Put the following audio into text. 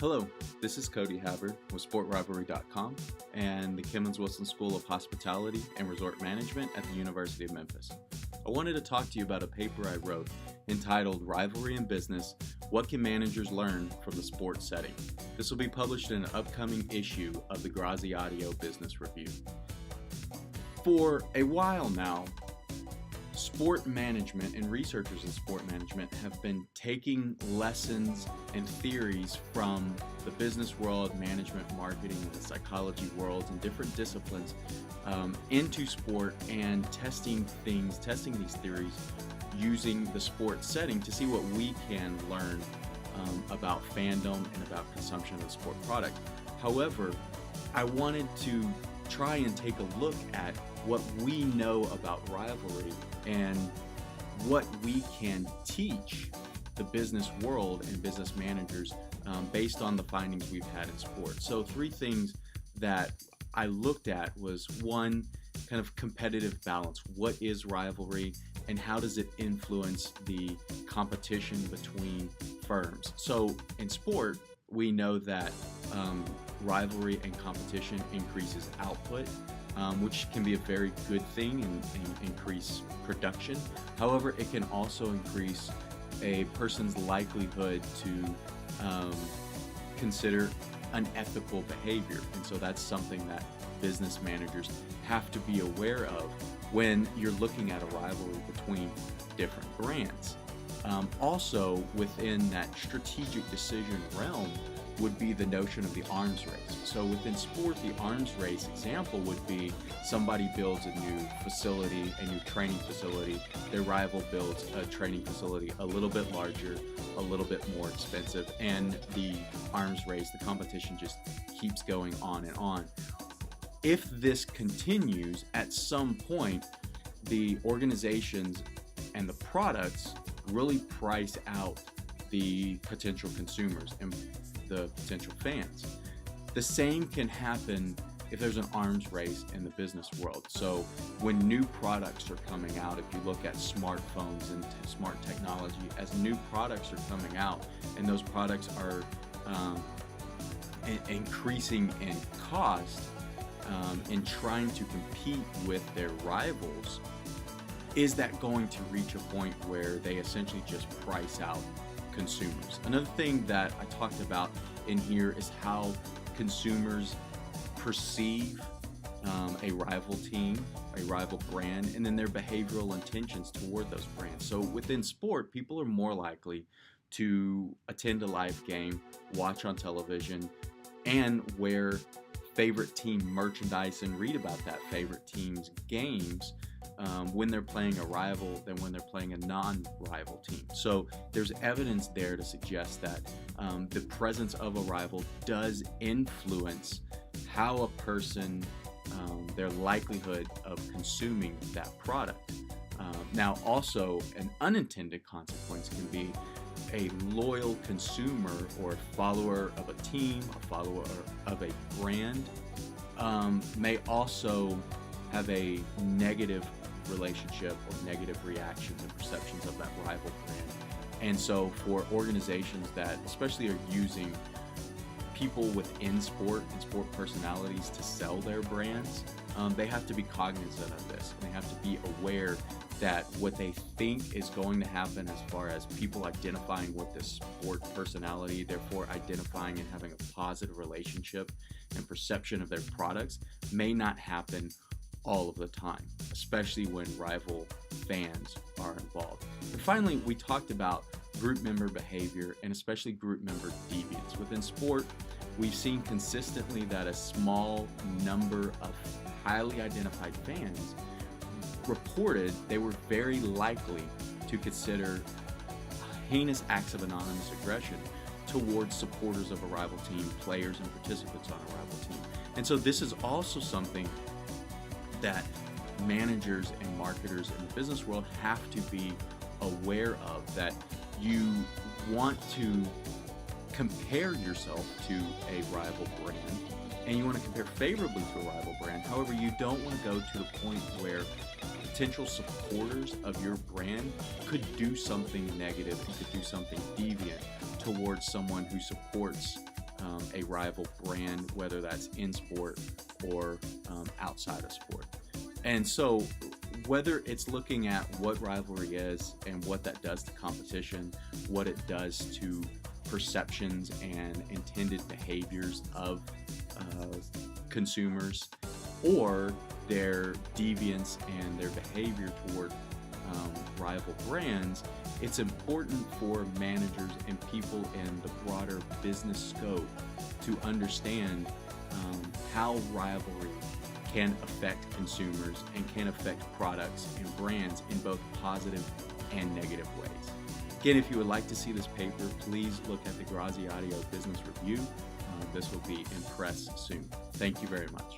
Hello, this is Cody Haber with SportRivalry.com and the Kimmons-Wilson School of Hospitality and Resort Management at the University of Memphis. I wanted to talk to you about a paper I wrote entitled Rivalry in Business, What Can Managers Learn from the Sports Setting? This will be published in an upcoming issue of the Graziadio Business Review. For a while now, sport management and researchers in sport management have been taking lessons and theories from the business world, management, marketing, and the psychology worlds and different disciplines into sport and testing these theories using the sport setting to see what we can learn about fandom and about consumption of the sport product. However, I wanted to try and take a look at what we know about rivalry and what we can teach the business world and business managers based on the findings we've had in sports. So 3 things that I looked at was, 1, kind of competitive balance. What is rivalry and how does it influence the competition between firms? So in sport, we know that rivalry and competition increases output, which can be a very good thing and increase production. However, it can also increase a person's likelihood to consider unethical behavior. And so that's something that business managers have to be aware of when you're looking at a rivalry between different brands. Also, within that strategic decision realm would be the notion of the arms race. So within sport, the arms race example would be somebody builds a new facility, a new training facility. Their rival builds a training facility a little bit larger, a little bit more expensive, and the arms race, the competition just keeps going on and on. If this continues, at some point, the organizations and the products really price out the potential consumers and the potential fans. The same can happen if there's an arms race in the business world. So when new products are coming out, if you look at smartphones and smart technology, as new products are coming out and those products are increasing in cost in trying to compete with their rivals, is that going to reach a point where they essentially just price out consumers? Another thing that I talked about in here is how consumers perceive a rival team, a rival brand, and then their behavioral intentions toward those brands. So within sport, people are more likely to attend a live game, watch on television, and wear favorite team merchandise and read about that favorite team's games when they're playing a rival than when they're playing a non-rival team. So there's evidence there to suggest that the presence of a rival does influence how a person, their likelihood of consuming that product. Now also, an unintended consequence can be a loyal consumer or follower of a team, a follower of a brand, may also have a negative relationship or negative reactions and perceptions of that rival brand. And so for organizations that especially are using people within sport and sport personalities to sell their brands, they have to be cognizant of this, and they have to be aware that what they think is going to happen as far as people identifying with this sport personality, therefore identifying and having a positive relationship and perception of their products, may not happen all of the time, especially when rival fans are involved. And finally, we talked about group member behavior and especially group member deviance. Within sport, we've seen consistently that a small number of highly identified fans reported they were very likely to consider heinous acts of anonymous aggression towards supporters of a rival team, players and participants on a rival team. And so this is also something that managers and marketers in the business world have to be aware of, that you want to compare yourself to a rival brand and you want to compare favorably to a rival brand. However, you don't want to go to the point where potential supporters of your brand could do something negative and could do something deviant towards someone who supports a rival brand, whether that's in sport or outside of sport. And so whether it's looking at what rivalry is and what that does to competition, what it does to perceptions and intended behaviors of consumers, or their deviance and their behavior toward rival brands, it's important for managers and people in the broader business scope to understand how rivalry can affect consumers and can affect products and brands in both positive and negative ways. Again, if you would like to see this paper, please look at the Graziadio Business Review. This will be in press soon. Thank you very much.